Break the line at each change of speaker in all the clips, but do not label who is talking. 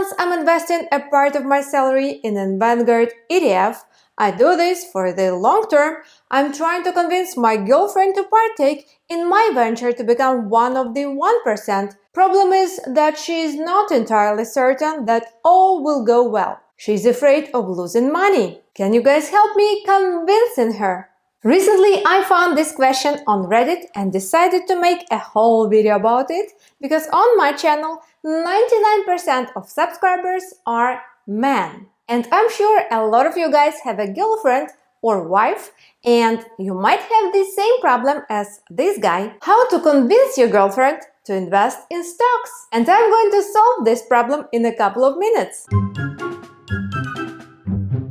month I'm investing a part of my salary in a Vanguard ETF. I do this for the long term. I'm trying to convince my girlfriend to partake in my venture to become one of the 1%. Problem is that she is not entirely certain that all will go well. She's afraid of losing money. Can you guys help me convincing her? Recently, I found this question on Reddit and decided to make a whole video about it because on my channel, 99% of subscribers are men. And I'm sure a lot of you guys have a girlfriend or wife and you might have the same problem as this guy. How to convince your girlfriend to invest in stocks? And I'm going to solve this problem in a couple of minutes.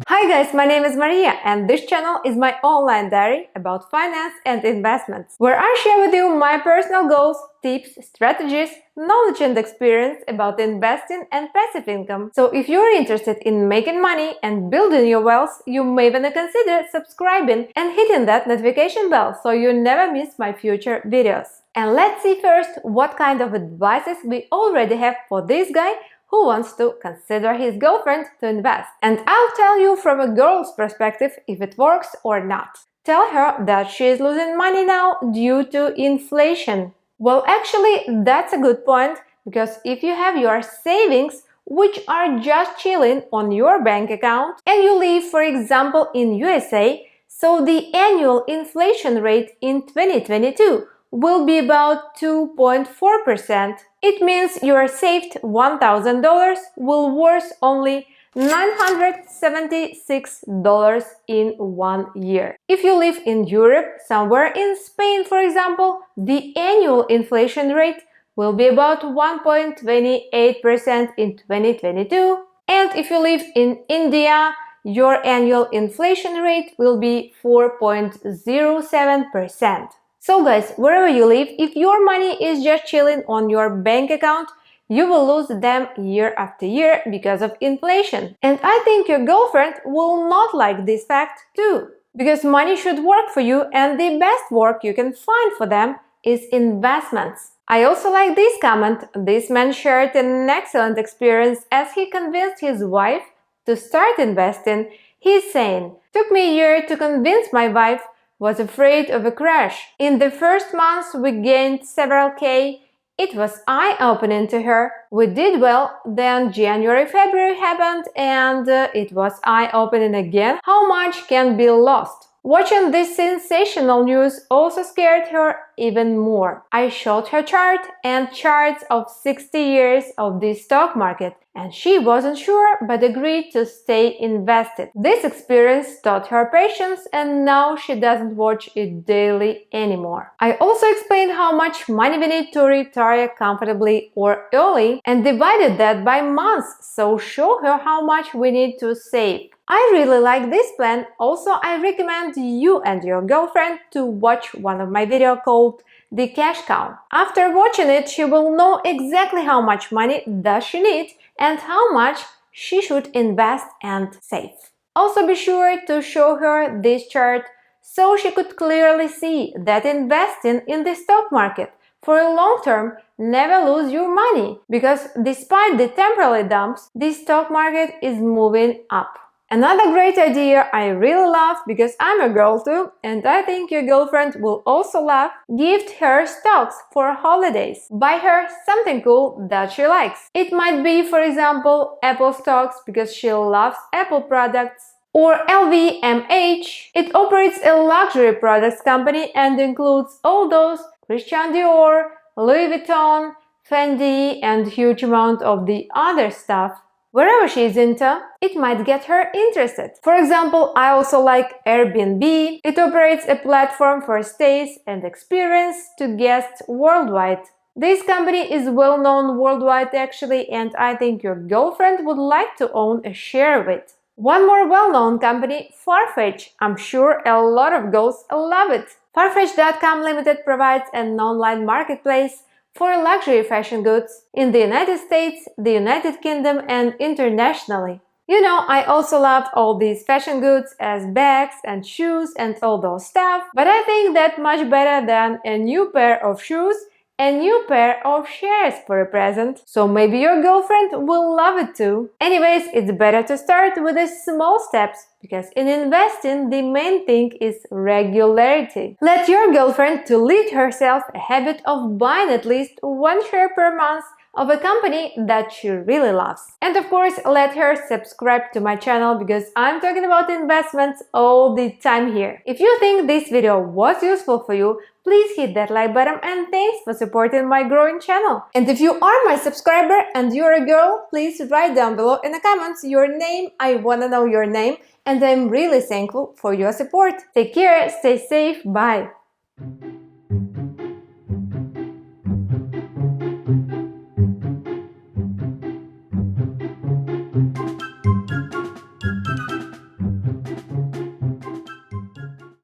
Hi guys, my name is Maria and this channel is my online diary about finance and investments, where I share with you my personal goals, tips, strategies, knowledge and experience about investing and passive income. So if you're interested in making money and building your wealth, you may want to consider subscribing and hitting that notification bell so you never miss my future videos. And let's see first what kind of advices we already have for this guy who wants to consider his girlfriend to invest. And I'll tell you from a girl's perspective if it works or not. Tell her that she is losing money now due to inflation. Well, actually, that's a good point, because if you have your savings which are just chilling on your bank account and you live, for example, in USA, so the annual inflation rate in 2022 will be about 2.4%. It means your saved $1,000 will worth only $976 in 1 year. If you live in Europe, somewhere in Spain for example, the annual inflation rate will be about 1.28% in 2022. And if you live in India, your annual inflation rate will be 4.07%. So guys, wherever you live, if your money is just chilling on your bank account, you will lose them year after year because of inflation. And I think your girlfriend will not like this fact too, because money should work for you and the best work you can find for them is investments. I also like this comment. This man shared an excellent experience as he convinced his wife to start investing. He's saying, "Took me a year to convince my wife, was afraid of a crash. In the first months we gained several K. It was eye-opening to her. We did well, then January, February happened and it was eye-opening again. How much can be lost?" Watching this sensational news also scared her even more. I showed her chart and charts of 60 years of the stock market, and she wasn't sure but agreed to stay invested. This experience taught her patience and now she doesn't watch it daily anymore. I also explained how much money we need to retire comfortably or early and divided that by months, so show her how much we need to save. I really like this plan. Also, I recommend you and your girlfriend to watch one of my videos called The Cash Cow. After watching it, she will know exactly how much money does she need and how much she should invest and save. Also, be sure to show her this chart so she could clearly see that investing in the stock market for a long term never lose your money, because despite the temporary dumps, the stock market is moving up. Another great idea I really love, because I'm a girl too, and I think your girlfriend will also love, gift her stocks for holidays. Buy her something cool that she likes. It might be, for example, Apple stocks because she loves Apple products, or LVMH. It operates a luxury products company and includes all those Christian Dior, Louis Vuitton, Fendi and huge amount of the other stuff. Wherever she is into, it might get her interested. For example, I also like Airbnb. It operates a platform for stays and experience to guests worldwide. This company is well known worldwide actually, and I think your girlfriend would like to own a share of it. One more well-known company, Farfetch. I'm sure a lot of girls love it. Farfetch.com Limited provides an online marketplace for luxury fashion goods in the United States, the United Kingdom and internationally. You know, I also love all these fashion goods as bags and shoes and all those stuff, but I think that much better than a new pair of shoes a new pair of shares for a present. So maybe your girlfriend will love it too. Anyways, it's better to start with the small steps because in investing, the main thing is regularity. Let your girlfriend to lead herself a habit of buying at least one share per month of a company that she really loves. And of course, let her subscribe to my channel because I'm talking about investments all the time here. If you think this video was useful for you, please hit that like button and thanks for supporting my growing channel. And if you are my subscriber and you're a girl, please write down below in the comments your name. I wanna know your name and I'm really thankful for your support. Take care, stay safe, bye!